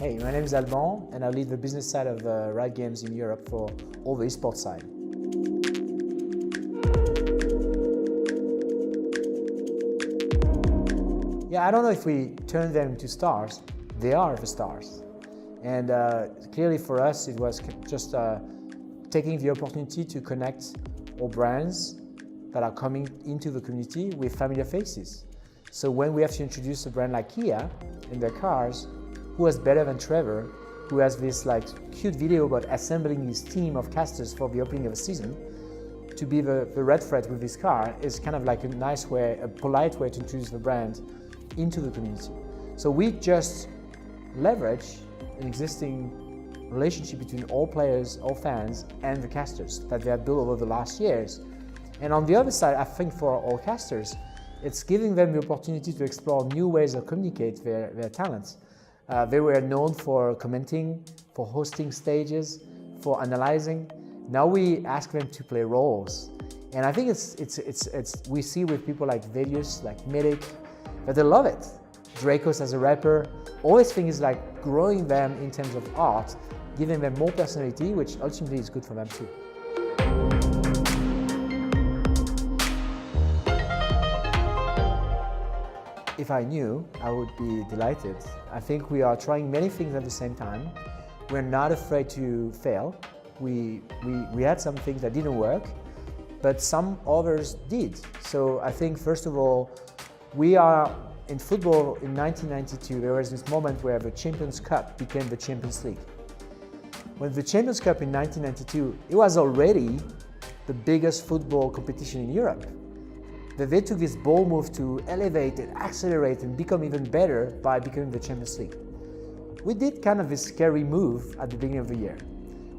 Hey, my name is Alban and I lead the business side of Riot Games in Europe for all the esports side. Yeah, I don't know if we turn them into stars. They are the stars. And clearly for us, it was just taking the opportunity to connect all brands that are coming into the community with familiar faces. So when we have to introduce a brand like Kia in their cars, who was better than Trevor, who has this cute video about assembling his team of casters for the opening of a season, to be the red thread with this car is kind of like a nice way, a polite way to introduce the brand into the community. So we just leverage an existing relationship between all players, all fans, and the casters that they have built over the last years. And on the other side, I think for all casters, it's giving them the opportunity to explore new ways of communicate their talents. They were known for commenting, for hosting stages, for analyzing. Now we ask them to play roles. And I think we see with people like Vedius, like Medic, that they love it. Dracos as a rapper, all these things is like growing them in terms of art, giving them more personality, which ultimately is good for them too. If I knew, I would be delighted. I think we are trying many things at the same time. We're not afraid to fail. We had some things that didn't work, but some others did. So I think, first of all, we are in football in 1992, there was this moment where the Champions Cup became the Champions League. When the Champions Cup in 1992, it was already the biggest football competition in Europe. They took this bold move to elevate and accelerate and become even better by becoming the Champions League. We did kind of this scary move at the beginning of the year.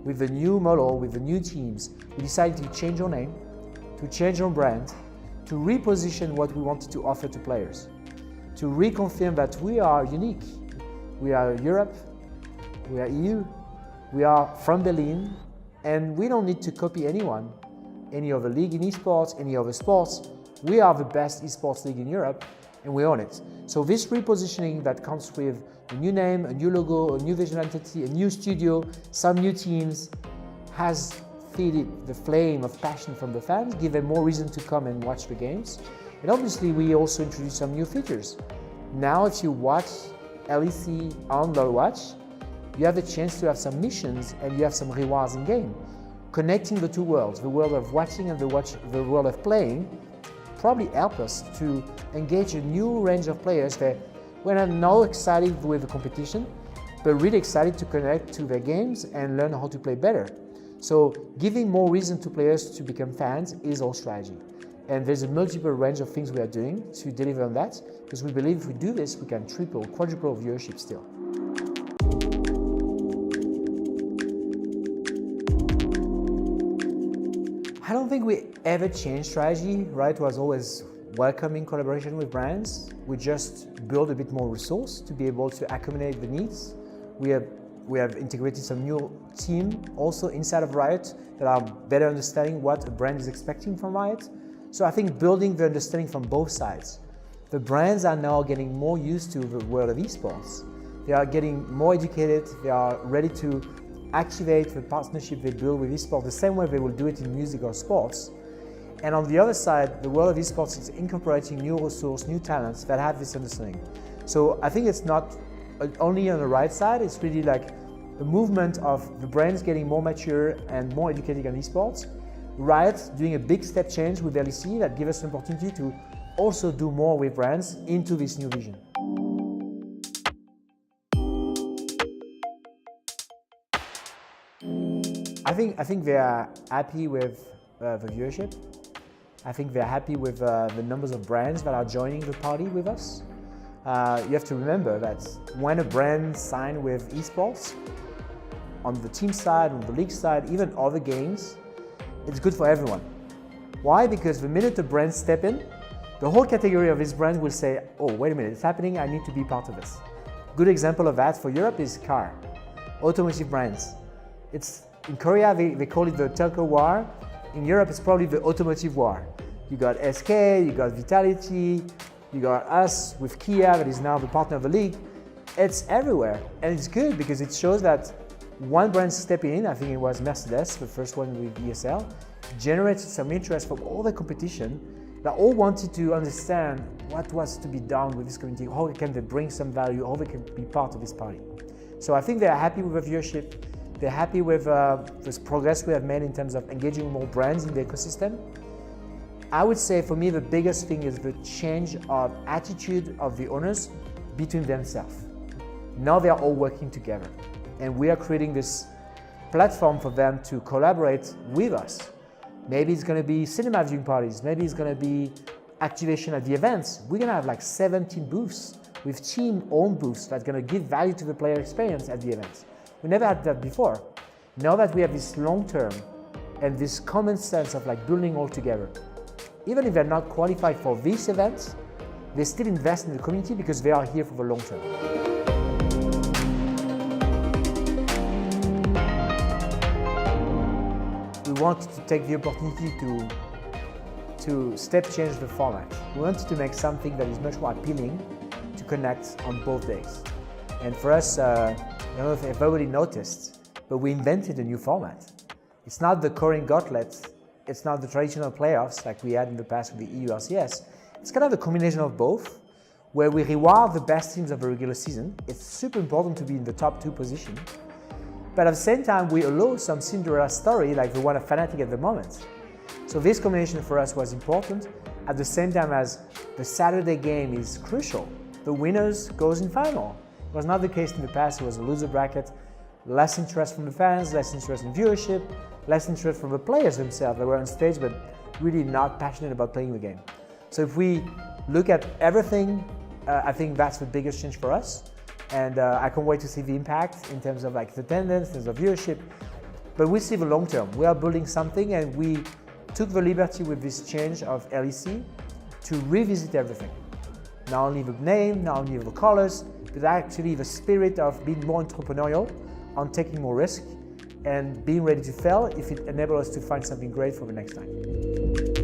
With the new model, with the new teams, we decided to change our name, to change our brand, to reposition what we wanted to offer to players, to reconfirm that we are unique. We are Europe, we are EU, we are from Berlin, and we don't need to copy anyone, any other league in esports, any other sports. We are the best esports league in Europe, and we own it. So this repositioning that comes with a new name, a new logo, a new visual identity, a new studio, some new teams, has fed the flame of passion from the fans, give them more reason to come and watch the games. And obviously, we also introduced some new features. Now, if you watch LEC on the Watch, you have the chance to have some missions and you have some rewards in game. Connecting the two worlds, the world of watching and the world of playing, probably help us to engage a new range of players that were not excited with the competition, but really excited to connect to their games and learn how to play better. So giving more reason to players to become fans is our strategy. And there's a multiple range of things we are doing to deliver on that, because we believe if we do this, we can triple, quadruple viewership still. I don't think we ever changed strategy. Riot was always welcoming collaboration with brands. We just build a bit more resource to be able to accommodate the needs. We have integrated some new team also inside of Riot that are better understanding what a brand is expecting from Riot. So I think building the understanding from both sides. The brands are now getting more used to the world of esports. They are getting more educated. They are ready to activate the partnership they build with esports the same way they will do it in music or sports. And on the other side, the world of esports is incorporating new resources, new talents that have this understanding. So I think it's not only on the right side, it's really like a movement of the brands getting more mature and more educated on esports. Riot doing a big step change with LEC that gives us an opportunity to also do more with brands into this new vision. I think they are happy with the viewership. I think they're happy with the numbers of brands that are joining the party with us. You have to remember that when a brand signs with esports, on the team side, on the league side, even other games, it's good for everyone. Why? Because the minute the brands step in, the whole category of this brand will say, oh, wait a minute, it's happening, I need to be part of this. Good example of that for Europe is car, automotive brands. In Korea, they call it the telco war. In Europe, it's probably the automotive war. You got SK, you got Vitality, you got us with Kia, that is now the partner of the league. It's everywhere, and it's good because it shows that one brand stepping in, I think it was Mercedes, the first one with ESL, generated some interest from all the competition that all wanted to understand what was to be done with this community, how can they bring some value, how they can be part of this party. So I think they're happy with the viewership, they're happy with this progress we have made in terms of engaging more brands in the ecosystem. I would say for me the biggest thing is the change of attitude of the owners between themselves. Now they are all working together, and we are creating this platform for them to collaborate with us. Maybe it's going to be cinema viewing parties, maybe it's going to be activation at the events. We're going to have like 17 booths with team-owned booths that's going to give value to the player experience at the events. We never had that before. Now that we have this long-term and this common sense of like building all together, even if they're not qualified for these events, they still invest in the community because they are here for the long term. We wanted to take the opportunity to step change the format. We wanted to make something that is much more appealing to connect on both days. And for us, I don't know if everybody noticed, but we invented a new format. It's not the Korean gauntlet, it's not the traditional playoffs like we had in the past with the EU LCS. It's kind of a combination of both, where we reward the best teams of the regular season. It's super important to be in the top 2 position. But at the same time, we allow some Cinderella story like the one of Fnatic at the moment. So this combination for us was important, at the same time as the Saturday game is crucial. The winners goes in final. It was not the case in the past, it was a loser bracket, less interest from the fans, less interest in viewership, less interest from the players themselves that were on stage but really not passionate about playing the game. So if we look at everything, I think that's the biggest change for us. And I can't wait to see the impact in terms of like the attendance, in terms of viewership. But we see the long term. We are building something, and we took the liberty with this change of LEC to revisit everything. Not only the name, not only the colors, but actually the spirit of being more entrepreneurial, on taking more risk, and being ready to fail if it enables us to find something great for the next time.